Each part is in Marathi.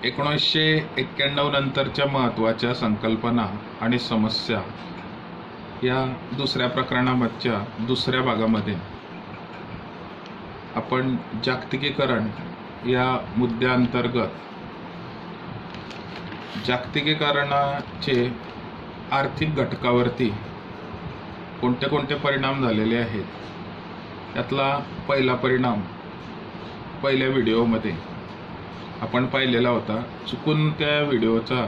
1991 नंतरच्या महत्त्वाच्या संकल्पना आणि समस्या या दुसऱ्या प्रकरणाच्या दुसऱ्या भागामध्ये आपण जागतिकीकरण या मुद्द्याअंतर्गत जागतिकीकरणाचे आर्थिक घटकावरती कोणते कोणते परिणाम झालेले आहेत यातला पहिला परिणाम पहिल्या व्हिडिओमध्ये आपण पाहिलेला होता। चुकून त्या व्हिडिओचा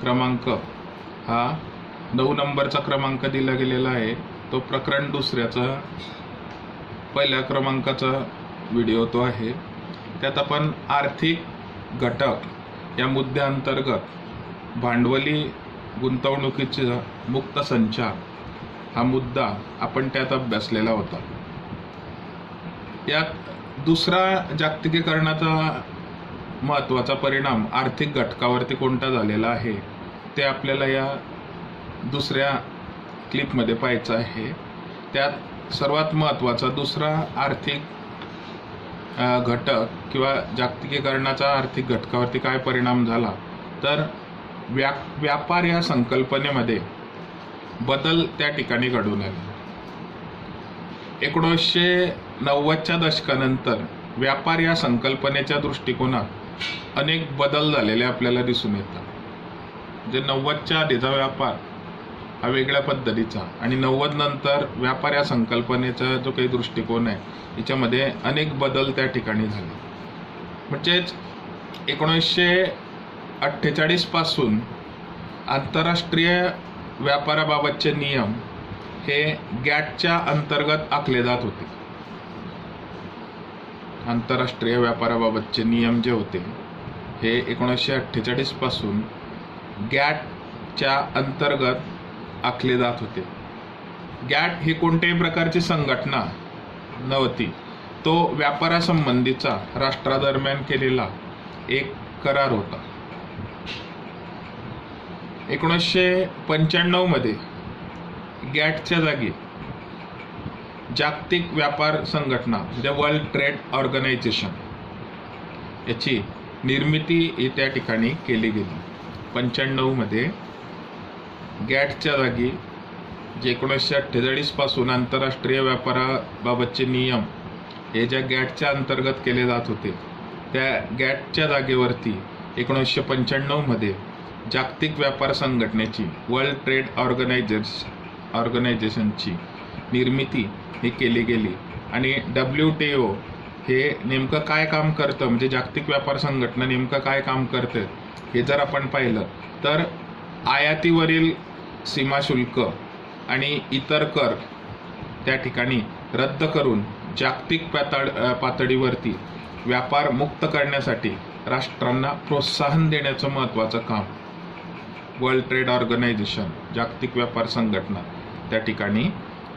क्रमांक हा 9 नंबरचा क्रमांक दिला गेलेला आहे, तो प्रकरण दुसऱ्याचा पहिल्या क्रमांकाचा व्हिडिओ तो आहे। त्यात आपण आर्थिक घटक या मुद्द्याअंतर्गत भांडवली गुंतवणुकीचा मुक्त संचार हा मुद्दा आपण त्यात अभ्यासलेला होता। यात दुसरा जागतिकीकरणाचा महत्त्वाचा परिणाम आर्थिक घटकावरती कोणता झालेला आहे ते आपल्याला या दुसऱ्या क्लिपमध्ये पाहायचं आहे। त्यात सर्वात महत्त्वाचा दुसरा आर्थिक घटक किंवा जागतिकीकरणाचा आर्थिक घटकावरती काय परिणाम झाला तर व्यापार या संकल्पनेमध्ये बदल त्या ठिकाणी घडून आले। 1990च्या दशकानंतर व्यापार या संकल्पनेच्या दृष्टिकोनात अनेक बदल झालेले आपल्याला दिसून येतात। म्हणजे 90च्या आधीचा व्यापार हा वेगळ्या पद्धतीचा आणि 90 नंतर व्यापार या संकल्पनेचा जो काही दृष्टिकोन आहे याच्यामध्ये अनेक बदल त्या ठिकाणी झाले। म्हणजेच 1948 पासून आंतरराष्ट्रीय व्यापाराबाबतचे नियम हे गॅटच्या अंतर्गत आखले जात होते। आंतरराष्ट्रीय व्यापाराबाबतचे नियम जे होते हे 1948 पासून गॅटच्या अंतर्गत आखले जात होते। गॅट ही कोणत्याही प्रकारची संघटना नव्हती, तो व्यापारासंबंधीचा राष्ट्रादरम्यान केलेला एक करार होता। 1995 मध्ये गॅटच्या जागी जागतिक व्यापार संघटना म्हणजे वर्ल्ड ट्रेड ऑर्गनायझेशन याची निर्मिती त्या ठिकाणी केली गेली। 95 मध्ये गॅटच्या जागी जे 1948 पासून आंतरराष्ट्रीय व्यापाराबाबतचे नियम हे ज्या गॅटच्या अंतर्गत केले जात होते त्या गॅटच्या जागेवरती 1995 मध्ये जागतिक व्यापार संघटनेची वर्ल्ड ट्रेड ऑर्गनायझेशनची निर्मिती ही केली गेली। आणि WTO हे नेमकं काय काम करतं, म्हणजे जागतिक व्यापार संघटना नेमकं काय काम करते हे जर आपण पाहिलं तर आयातीवरील सीमा शुल्क आणि इतर कर त्या ठिकाणी रद्द करून जागतिक पातळीवरती व्यापार मुक्त करण्यासाठी राष्ट्रांना प्रोत्साहन देण्याचं महत्त्वाचं काम वर्ल्ड ट्रेड ऑर्गनायझेशन जागतिक व्यापार संघटना त्या ठिकाणी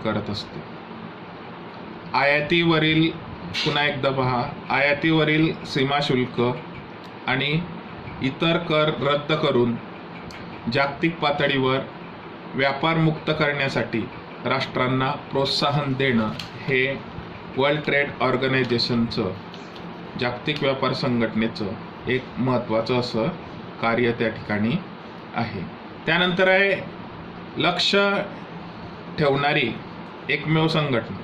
करत असते। आयातीवरील पुन्हा एकदा पहा, आयातीवरील सीमा शुल्क आणि इतर कर रद्द करून जागतिक पातळीवर व्यापार मुक्त करण्यासाठी राष्ट्रांना प्रोत्साहन देणं हे वर्ल्ड ट्रेड ऑर्गनायझेशनचं जागतिक व्यापार संघटनेचं एक महत्त्वाचं असं कार्य त्या ठिकाणी आहे। त्यानंतर आहे लक्ष ठेवणारी एकमेव संघटना।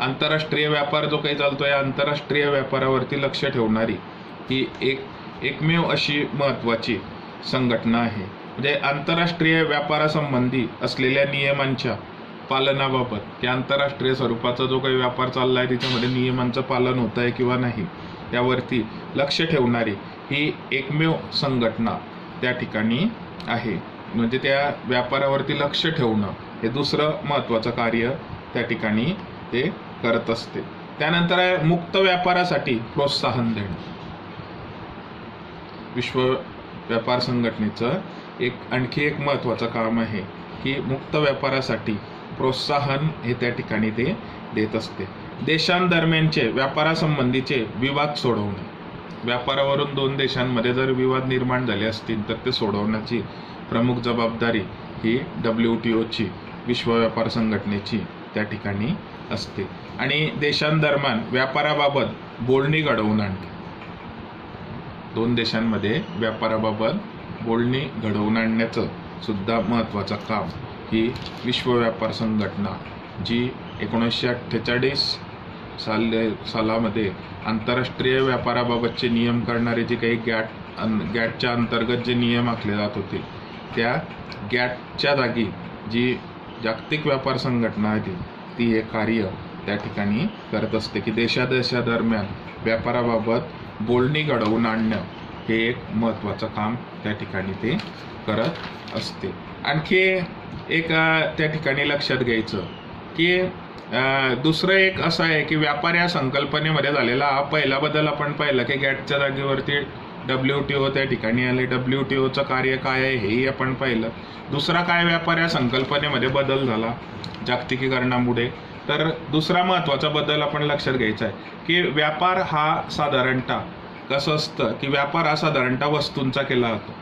आंतरराष्ट्रीय व्यापार जो काही चालतो या आंतरराष्ट्रीय व्यापारावरती लक्ष ठेवणारी ही एकमेव अशी महत्त्वाची संघटना आहे। म्हणजे आंतरराष्ट्रीय व्यापारासंबंधी असलेल्या नियमांच्या पालनाबाबत की आंतरराष्ट्रीय स्वरूपाचा जो काही व्यापार चालला आहे त्याच्यामध्ये नियमांचं पालन होत आहे किंवा नाही यावरती लक्ष ठेवणारी ही एकमेव संघटना त्या ठिकाणी आहे। म्हणजे त्या व्यापारावरती लक्ष ठेवणं हे दुसरं महत्त्वाचं कार्य त्या ठिकाणी ते करत असते। त्यानंतर आहे मुक्त व्यापारासाठी प्रोत्साहन देणं। विश्व व्यापार संघटनेचं आणखी एक महत्त्वाचं काम आहे की मुक्त व्यापारासाठी प्रोत्साहन हे त्या ठिकाणी ते देत असते। देशांदरम्यानचे व्यापारासंबंधीचे विवाद सोडवणे, व्यापारावरून 2 देशांमध्ये जर विवाद निर्माण झाले असतील तर ते सोडवण्याची प्रमुख जबाबदारी ही WTOची विश्व व्यापार संघटनेची त्या ठिकाणी असते। आणि देशांदरम्यान व्यापाराबाबत बोलणी घडवून आणणे दोन देशांमध्ये व्यापाराबाबत बोलणी घडवून आणण्याचं सुद्धा महत्त्वाचं काम ही विश्व व्यापार संघटना, जी 1948 सालामध्ये आंतरराष्ट्रीय व्यापाराबाबतचे नियम करणारे जे काही गॅटच्या अंतर्गत जे नियम आखले जात होते, त्या गॅटच्या जागी जी जागतिक व्यापार संघटना आहे ती हे कार्य त्या ठिकाणी करत असते की देशादरम्यान व्यापाराबाबत बोलणी घडवून आणणं हे एक महत्त्वाचं काम त्या ठिकाणी ते करत असते. आणखी एक त्या ठिकाणी लक्षात घ्यायचं की दुसरं एक असं आहे की व्यापार या संकल्पनेमध्ये झालेला हा पहिला बदल आपण पाहिला की गॅटच्या जागेवरती WTO त्या ठिकाणी आले. WTOचं कार्य काय आहे हेही आपण पाहिलं. दुसरा काय व्यापार या संकल्पनेमध्ये बदल झाला जागतिकीकरणामुळे, तर दुसरा महत्त्वाचा बदल आपण लक्षात घ्यायचा आहे की व्यापार हा साधारणतः कसं असतं की व्यापार हा साधारणतः वस्तूंचा केला जातो.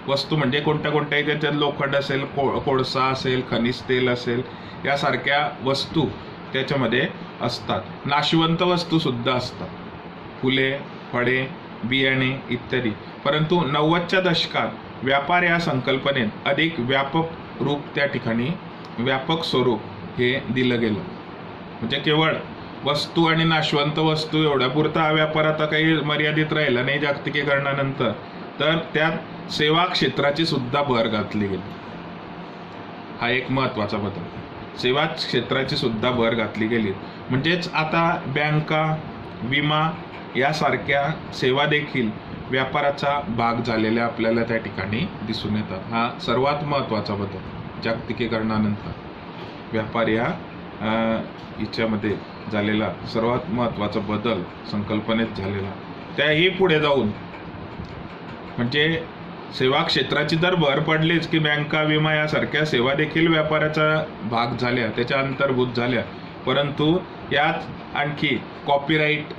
वस्तू म्हणजे कोणत्याही त्याच्यात लोखंड असेल, कोळसा असेल, खनिज तेल असेल, यासारख्या वस्तू त्याच्यामध्ये असतात. नाशवंत वस्तूसुद्धा असतात, फुले, फळे, बियाणे इत्यादी. परंतु 90च्या दशकात व्यापार या संकल्पनेत अधिक व्यापक रूप त्या ठिकाणी व्यापक स्वरूप हे दिलं गेलं. म्हणजे केवळ वस्तू आणि नाशवंत वस्तू एवढ्या पुरता हा व्यापार आता काही मर्यादित राहिला नाही जागतिकीकरणानंतर, तर त्यात सेवा क्षेत्राची सुद्धा भर घातली गेली. हा एक महत्त्वाचा बदल. सेवा क्षेत्राची सुद्धा भर घातली गेली. म्हणजेच आता बँका, विमा यासारख्या सेवा देखील व्यापाराचा भाग झालेल्या आपल्याला त्या ठिकाणी दिसून येतात. हा सर्वात महत्त्वाचा बदल जागतिकीकरणानंतर व्यापार या याच्यामध्ये झालेला सर्वात महत्त्वाचा बदल संकल्पनेत झालेला. त्याही पुढे जाऊन म्हणजे सेवा क्षेत्राची तर भर पडलीच की बँका, विमा यासारख्या सेवा देखील व्यापाराचा भाग झाल्या, त्याच्या अंतर्भूत झाल्या. परंतु यात आणखी कॉपीराईट,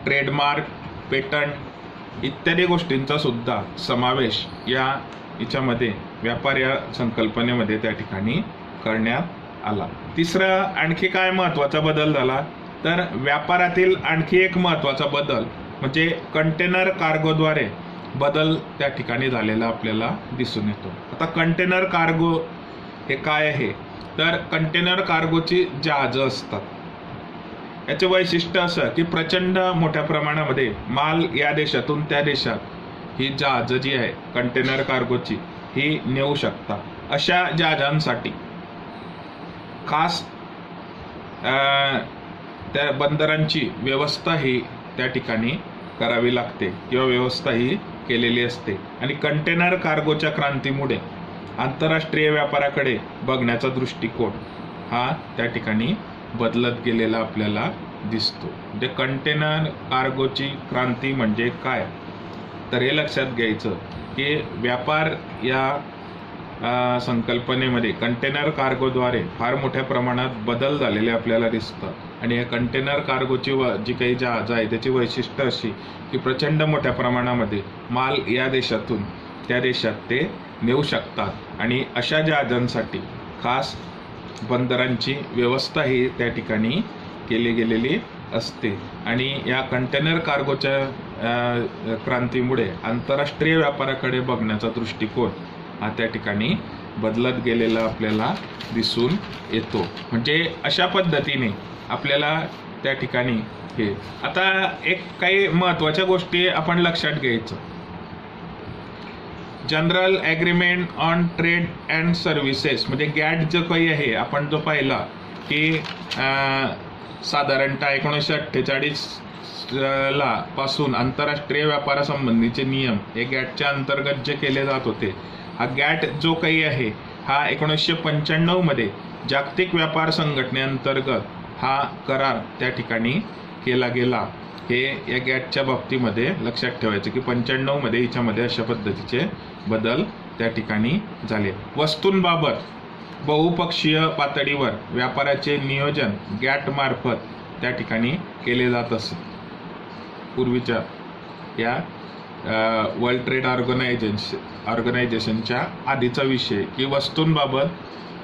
ट्रेडमार्क, पेटंट इत्यादी गोष्टींचा सुद्धा समावेश याच्यामध्ये व्यापार या संकल्पनेमध्ये त्या ठिकाणी करण्यात आला. तिसरा आणखी काय महत्त्वाचा बदल झाला, तर व्यापारातील आणखी एक महत्त्वाचा बदल म्हणजे कंटेनर कार्गोद्वारे बदल त्या ठिकाणी झालेला आपल्याला दिसून येतो. आता कंटेनर कार्गो हे काय आहे, तर कंटेनर कार्गोची जहाजं असतात. याचे वैशिष्ट्य असं की प्रचंड मोठ्या प्रमाणामध्ये माल या देशातून त्या देशात ही जहाजं जी आहे कंटेनर कार्गोची ही नेऊ शकतात. अशा जहाजांसाठी खास त्या बंदरांची व्यवस्था ही त्या ठिकाणी करावी लागते किंवा व्यवस्था ही केलेली असते. आणि कंटेनर कार्गोच्या क्रांतीमुळे आंतरराष्ट्रीय व्यापाराकडे बघण्याचा दृष्टिकोन हा त्या ठिकाणी बदलत गेलेला आपल्याला दिसतो. म्हणजे कंटेनर कार्गोची क्रांती म्हणजे काय, तर हे लक्षात घ्यायचं की व्यापार या संकल्पनेमध्ये कंटेनर कार्गोद्वारे फार मोठ्या प्रमाणात बदल झालेले आपल्याला दिसतात. आणि या कंटेनर कार्गोची जी काही जहाजं आहे त्याची वैशिष्ट्य अशी की प्रचंड मोठ्या प्रमाणामध्ये माल या देशातून त्या देशात ते नेऊ शकतात. आणि अशा जहाजांसाठी खास बंदरांची व्यवस्था ही त्या ठिकाणी केली गेलेली असते. आणि या कंटेनर कार्गोच्या क्रांतीमुळे आंतरराष्ट्रीय व्यापाराकडे बघण्याचा दृष्टिकोन हा त्या ठिकाणी बदलत गेलेला आपल्याला दिसून येतो. म्हणजे अशा पद्धतीने आपल्याला त्या ठिकाणी हे आता एक काही महत्त्वाच्या गोष्टी आपण लक्षात घ्यायचं. General agreement on trade and services म्हणजे गॅट जो काही आहे आपण जो पाहिला की साधारणतः 1948 पासून आंतरराष्ट्रीय व्यापारासंबंधीचे नियम हे गॅटच्या अंतर्गत जे केले जात होते, हा गॅट जो काही आहे हा 1995 मध्ये जागतिक व्यापार संघटनेअंतर्गत हा करार त्या ठिकाणी केला गेला. हे या गॅटच्या बाबतीमध्ये लक्षात ठेवायचं की 95 मध्ये याच्यामध्ये अशा पद्धतीचे बदल त्या ठिकाणी झाले. वस्तूंबाबत बहुपक्षीय पातळीवर व्यापाराचे नियोजन गॅट मार्फत त्या ठिकाणी केले जात असे. पूर्वीच्या या वर्ल्ड ट्रेड ऑर्गनायझेशनच्या आधीचा विषय की वस्तूंबाबत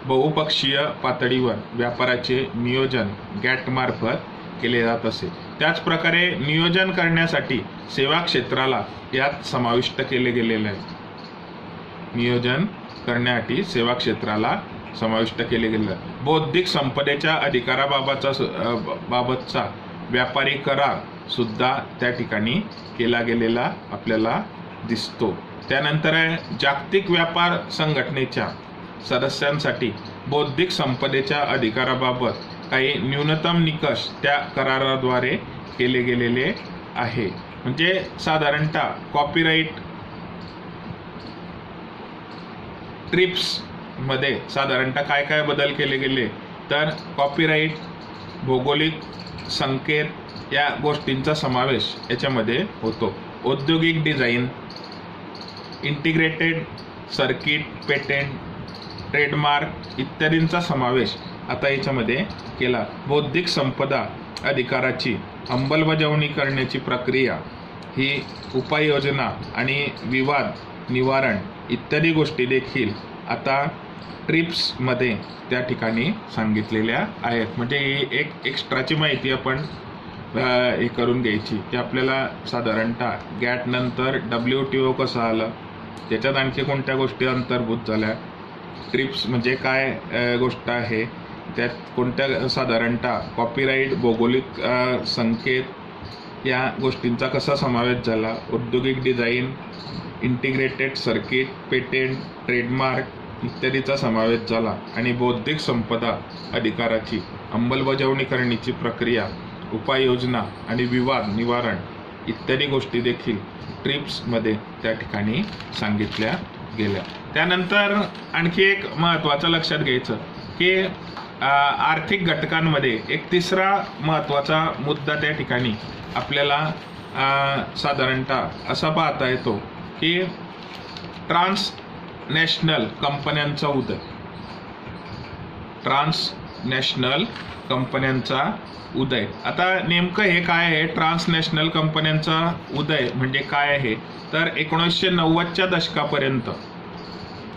बहुपक्षीय पातळीवर व्यापाराचे नियोजन गॅट मार्फत केले जात असे. त्याचप्रकारे नियोजन करण्यासाठी सेवा क्षेत्राला यात समाविष्ट केले गेलेले आहे. नियोजन करण्यासाठी सेवा क्षेत्राला समाविष्ट केले गेले आहे. बौद्धिक संपदेच्या अधिकाराबाबतचा व्यापारी करार सुद्धा त्या ठिकाणी केला गेलेला आपल्याला दिसतो. त्यानंतर आहे जागतिक व्यापार संघटनेच्या सदस्यांसाठी बौद्धिक संपदेच्या अधिकाराबाबत काही न्यूनतम निकष त्या कराराद्वारे केले गेलेले आहे. म्हणजे साधारणतः कॉपीराईट ट्रिप्स मध्ये साधारणतः काय काय बदल केले गेले, तर कॉपीराईट, भौगोलिक संकेत या गोष्टींचा समावेश याच्यामध्ये होतो. औद्योगिक design, integrated circuit, patent, trademark इत्यादींचा समावेश आता याच्यामध्ये केला. बौद्धिक संपदा अधिकाराची अंमलबजावणी करण्याची प्रक्रिया ही उपाययोजना आणि विवाद निवारण इत्यादी गोष्टी देखील आता ट्रिप्समध्ये त्या ठिकाणी सांगितलेल्या आहेत. म्हणजे ही एक एक्स्ट्राची माहिती आपण हे करून घ्यायची की आपल्याला साधारणतः गॅट नंतर WTO कसं आलं, त्याच्यात आणखी कोणत्या गोष्टी अंतर्भूत झाल्या, ट्रिप्स म्हणजे काय गोष्ट आहे, त्यात कोणत्या साधारणतः कॉपीराईट, भौगोलिक संकेत या गोष्टींचा कसा समावेश झाला, औद्योगिक design, integrated circuit, patent, trademark इत्यादीचा समावेश झाला आणि बौद्धिक संपदा अधिकाराची अंमलबजावणी करण्याची प्रक्रिया, उपाययोजना आणि विवाद निवारण इत्यादी गोष्टी देखील ट्रिप्समध्ये त्या ठिकाणी सांगितल्या गेल्या. त्यानंतर आणखी एक महत्त्वाचं लक्षात घ्यायचं की आर्थिक घटकांमध्ये एक तिसरा महत्त्वाचा मुद्दा त्या ठिकाणी आपल्याला साधारणतः असा पाहता येतो की ट्रान्सनॅशनल कंपन्यांचा उदय. ट्रान्सनॅशनल कंपन्यांचा उदय. आता नेमकं हे काय आहे, ट्रान्सनॅशनल कंपन्यांचा उदय म्हणजे काय आहे, तर 1990च्या दशकापर्यंत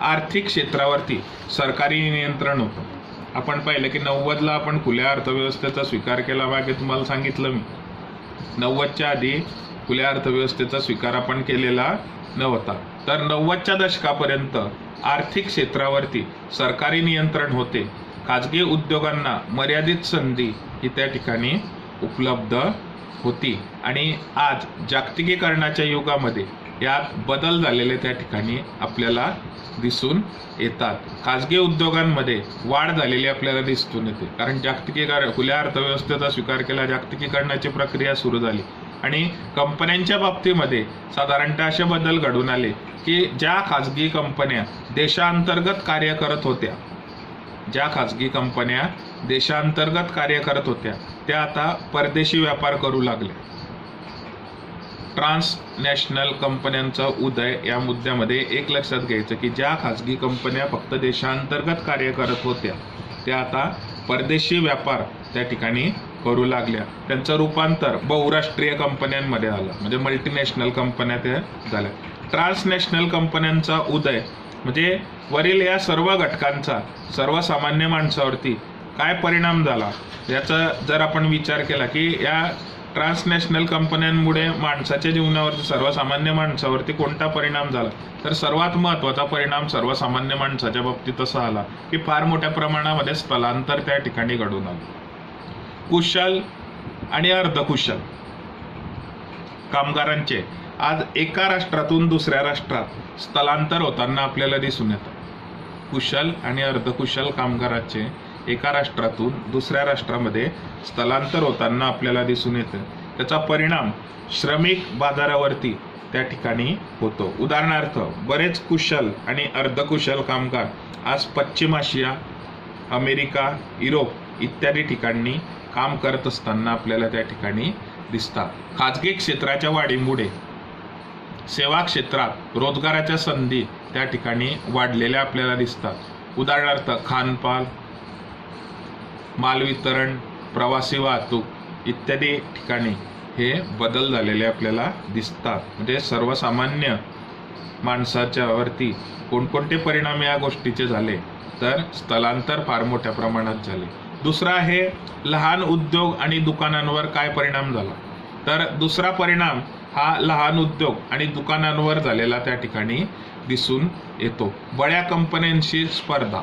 आर्थिक क्षेत्रावरती सरकारी नियंत्रण होतं. आपण पाहिलं की 90ला आपण खुल्या अर्थव्यवस्थेचा स्वीकार केला, मागे तुम्हाला सांगितलं मी. 90च्या आधी खुल्या अर्थव्यवस्थेचा स्वीकार आपण केलेला नव्हता. तर 90च्या दशकापर्यंत आर्थिक क्षेत्रावरती सरकारी नियंत्रण होते. खाजगी उद्योगांना मर्यादित संधी ही त्या ठिकाणी उपलब्ध होती आणि आज जागतिकीकरणाच्या युगामध्ये यात बदल झालेले त्या ठिकाणी आपल्याला दिसून येतात. खाजगी उद्योगांमध्ये वाढ झालेली आपल्याला दिसून येते, कारण खुल्या अर्थव्यवस्थेचा स्वीकार केला, जागतिकीकरणाची प्रक्रिया सुरू झाली आणि कंपन्यांच्या बाबतीमध्ये साधारणतः असे बदल घडून आले की ज्या खाजगी कंपन्या देशांतर्गत कार्य करत होत्या, त्या आता परदेशी व्यापार करू लागल्या. ट्रान्सनॅशनल कंपन्यांचा उदय या मुद्द्यामध्ये एक लक्षात घ्यायचं की ज्या खाजगी कंपन्या फक्त देशांतर्गत कार्य करत होत्या त्या आता परदेशी व्यापार त्या ठिकाणी करू लागल्या. त्यांचं रूपांतर बहुराष्ट्रीय कंपन्यांमध्ये आलं, म्हणजे मल्टीनॅशनल कंपन्या त्या झाल्या. ट्रान्सनॅशनल कंपन्यांचा उदय म्हणजे वरील या सर्व घटकांचा सर्वसामान्य माणसावरती काय परिणाम झाला याचा जर आपण विचार केला की या ट्रान्सनॅशनल कंपन्यांमुळे माणसाच्या जीवनावरती, सर्वसामान्य माणसावरती कोणता परिणाम झाला, तर सर्वात महत्त्वाचा परिणाम सर्वसामान्य माणसाच्या बाबतीत असा आला की फार मोठ्या प्रमाणामध्ये स्थलांतर त्या ठिकाणी घडून आलं. कुशल आणि अर्धकुशल कामगारांचे आज एका राष्ट्रातून दुसऱ्या राष्ट्रात स्थलांतर होताना आपल्याला दिसून येतं. कुशल आणि अर्धकुशल कामगारांचे एका राष्ट्रातून दुसऱ्या राष्ट्रामध्ये स्थलांतर होताना आपल्याला दिसून येतं. त्याचा परिणाम श्रमिक बाजारावरती त्या ठिकाणी होतो. उदाहरणार्थ बरेच कुशल आणि अर्धकुशल कामगार आज पश्चिम आशिया, अमेरिका, युरोप इत्यादी ठिकाणी काम करत असताना आपल्याला त्या ठिकाणी दिसतात. खाजगी क्षेत्राच्या वाढीमुळे सेवा क्षेत्रात रोजगाराच्या संधी त्या ठिकाणी वाढलेल्या आपल्याला दिसतात. उदाहरणार्थ खानपान, माल वितरण, प्रवासी वाहतूक इत्यादी ठिकाणी हे बदल झालेले आपल्याला दिसतात. म्हणजे सर्वसामान्य माणसाच्या वरती कोणकोणते परिणाम या गोष्टीचे झाले, तर स्थलांतर फार मोठ्या प्रमाणात झाले. दुसरा आहे लहान उद्योग आणि दुकानांवर काय परिणाम झाला. तर दुसरा परिणाम हा लहान उद्योग आणि दुकानांवर झालेला त्या ठिकाणी दिसून येतो. बड्या कंपन्यांशी स्पर्धा.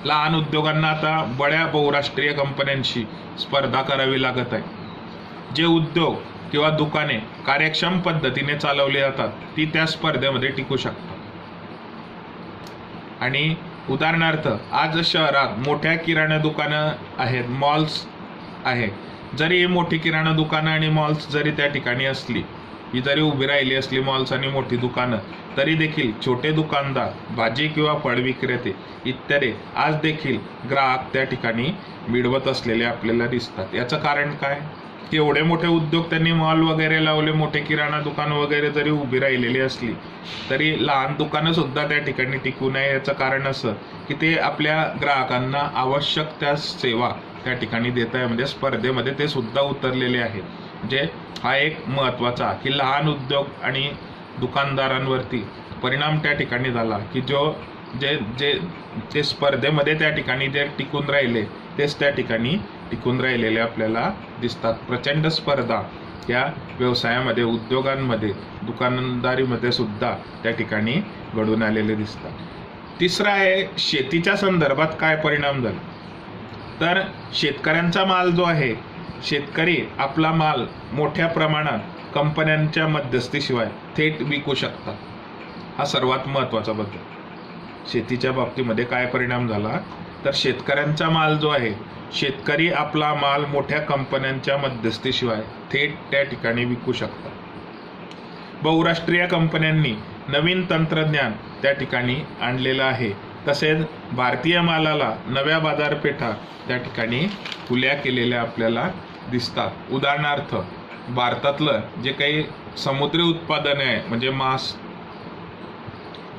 लहान उद्योगांना आता बड्या बहुराष्ट्रीय कंपन्यांशी स्पर्धा करावी लागत आहे. जे उद्योग किंवा दुकाने कार्यक्षम पद्धतीने चालवली जातात ती त्या स्पर्धेमध्ये टिकू शकतात. आणि उदाहरणार्थ आज शहरात मोठ्या किराणा दुकानं आहेत, मॉल्स आहे. जरी ही मोठी किराणा दुकानं आणि मॉल्स जरी त्या ठिकाणी असली, ही जरी उभी राहिली असली मॉल्स आणि मोठी दुकानं, तरी देखील छोटे दुकानदार, भाजी किंवा फळ विक्रेते इत्यादी आज देखील ग्राहक त्या ठिकाणी मिळवत असलेले आपल्याला दिसतात. याचं कारण काय की एवढे मोठे उद्योग त्यांनी मॉल वगैरे लावले, मोठे किराणा दुकान वगैरे जरी उभी राहिलेली असली तरी लहान दुकानं सुद्धा त्या ठिकाणी टिकू नये. याचं कारण असं की ते आपल्या ग्राहकांना आवश्यक त्या सेवा त्या ठिकाणी देत आहे, म्हणजे स्पर्धेमध्ये ते सुद्धा उतरलेले आहेत. म्हणजे हा एक महत्त्वाचा की लहान उद्योग आणि दुकानदारांवरती परिणाम त्या ठिकाणी झाला की जे स्पर्धेमध्ये त्या ठिकाणी जे टिकून राहिले तेच त्या ठिकाणी टिकून राहिलेले आपल्याला दिसतात. प्रचंड स्पर्धा या व्यवसायामध्ये, उद्योगांमध्ये, दुकानदारीमध्ये सुद्धा त्या ठिकाणी घडून आलेले दिसतात. तिसरा आहे शेतीच्या संदर्भात काय परिणाम झाला. तर शेतकऱ्यांचा माल जो आहे, शेतकरी आपला माल मोठ्या प्रमाणात कंपन्यांच्या मध्यस्थीशिवाय थेट विकू शकतात. हा सर्वात महत्त्वाचा बदल. शेतीच्या बाबतीमध्ये काय परिणाम झाला तर शेतकऱ्यांचा माल जो आहे, शेतकरी आपला माल मोठ्या कंपन्यांच्या मध्यस्थीशिवाय थेट त्या ठिकाणी विकू शकतात. बहुराष्ट्रीय कंपन्यांनी नवीन तंत्रज्ञान त्या ठिकाणी आणलेलं आहे. तसेच भारतीय मालाला नव्या बाजारपेठा त्या ठिकाणी खुल्या केलेल्या आपल्याला दिसतात. उदाहरणार्थ भारतातलं जे काही समुद्री उत्पादने आहे, म्हणजे मांस,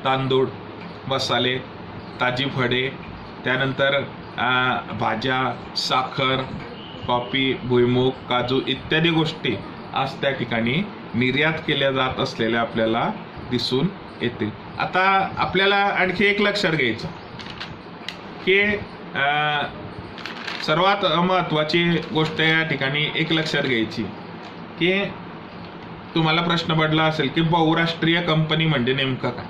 तांदूळ, मसाले, ताजी फळे, त्यानंतर भाज्या, साखर, कॉफी, भुईमूग, काजू इत्यादी गोष्टी आज त्या ठिकाणी निर्यात केल्या जात असलेल्या आपल्याला दिसून येते. आता आपल्याला आणखी एक लक्षात घ्यायचं की सर्वात महत्त्वाची गोष्ट या ठिकाणी एक लक्षात घ्यायची की तुम्हाला प्रश्न पडला असेल की बहुराष्ट्रीय कंपनी म्हणजे नेमकं काय.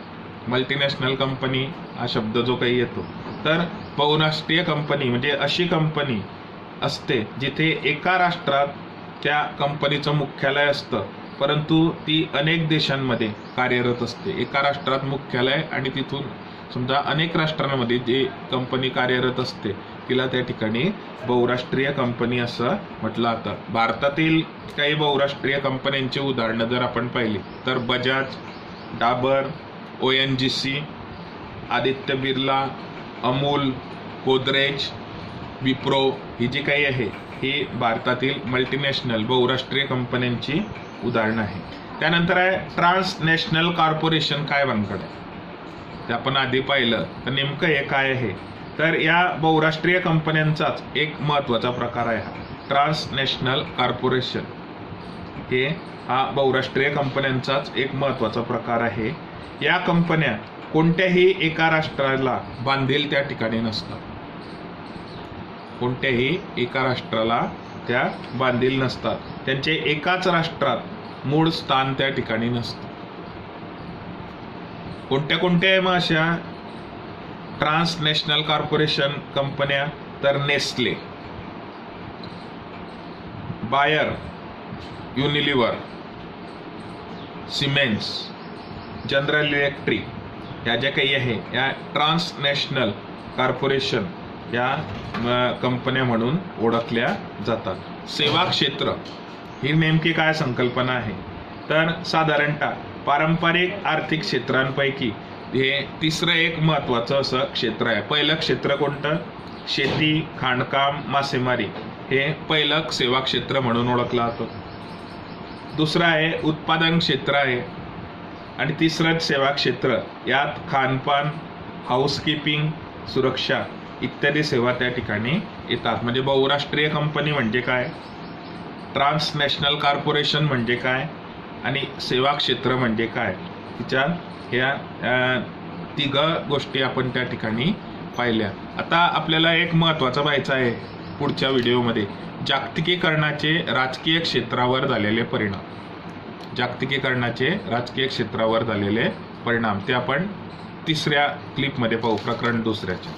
मल्टीनॅशनल कंपनी हा शब्द जो काही येतो, तर बहुराष्ट्रीय कंपनी म्हणजे अशी कंपनी असते जिथे एका राष्ट्रात त्या कंपनीचं मुख्यालय असतं, परंतु ती अनेक देशांमध्ये कार्यरत असते. एका राष्ट्रात मुख्यालय आणि तिथून समजा अनेक राष्ट्रांमध्ये जी कंपनी कार्यरत असते तिला त्या ठिकाणी बहुराष्ट्रीय कंपनी असं म्हटलं जातं. भारतातील काही बहुराष्ट्रीय कंपन्यांची उदाहरणं जर आपण पाहिली तर बजाज, डाबर, ONGC, आदित्य बिर्ला, अमूल, गोदरेज, विप्रो ही जी काही आहे ही भारतातील मल्टीनॅशनल बहुराष्ट्रीय कंपन्यांची उदाहरणं आहे. त्यानंतर आहे ट्रान्सनॅशनल कॉर्पोरेशन. काय बनकड आहे ते आपण आधी पाहिलं. तर नेमकं हे काय आहे तर या बहुराष्ट्रीय कंपन्यांचाच एक महत्त्वाचा प्रकार आहे हा ट्रान्सनॅशनल कॉर्पोरेशन. हे हा बहुराष्ट्रीय कंपन्यांचाच एक महत्त्वाचा प्रकार आहे. या कंपन्या कोणत्याही एका राष्ट्राला बांधील त्या ठिकाणी नसतात. कोणत्याही एका राष्ट्राला त्या बांधील नसतात. त्यांचे एकाच राष्ट्रात मूळ स्थान त्या ठिकाणी नसतं. कोणत्या कोणत्या मग अशा ट्रान्सनॅशनल कॉर्पोरेशन कंपन्या तर Nestle, Bayer, Unilever, Siemens, General Electric या ज्या काही आहे या ट्रान्सनॅशनल कॉर्पोरेशन या कंपन्या म्हणून ओळखल्या जातात. सेवा क्षेत्र ही नेमकी काय संकल्पना आहे तर साधारणतः पारंपरिक आर्थिक क्षेत्रांपैकी हे तिसरं एक महत्त्वाचं असं क्षेत्र आहे. पहिलं क्षेत्र कोणतं? शेती, खाणकाम, मासेमारी हे पहिलं सेवा क्षेत्र म्हणून ओळखलं जातं. दुसरं आहे उत्पादन क्षेत्र आहे आणि तिसरं सेवा क्षेत्र. यात खानपान, हाऊसकीपिंग, सुरक्षा इत्यादी सेवा त्या ठिकाणी येतात. म्हणजे बहुराष्ट्रीय कंपनी म्हणजे काय, ट्रान्सनॅशनल कॉर्पोरेशन म्हणजे काय आणि सेवा क्षेत्र म्हणजे काय, तिच्या ह्या तिघ गोष्टी आपण त्या ठिकाणी पाहिल्या. आता आपल्याला एक महत्त्वाचा पाहायचा आहे पुढच्या व्हिडिओमध्ये, जागतिकीकरणाचे राजकीय क्षेत्रावर झालेले परिणाम. जागतिकीकरणाचे राजकीय क्षेत्रावर झालेले परिणाम ते आपण तिसऱ्या क्लिपमध्ये पाहू, प्रकरण दुसऱ्याचे.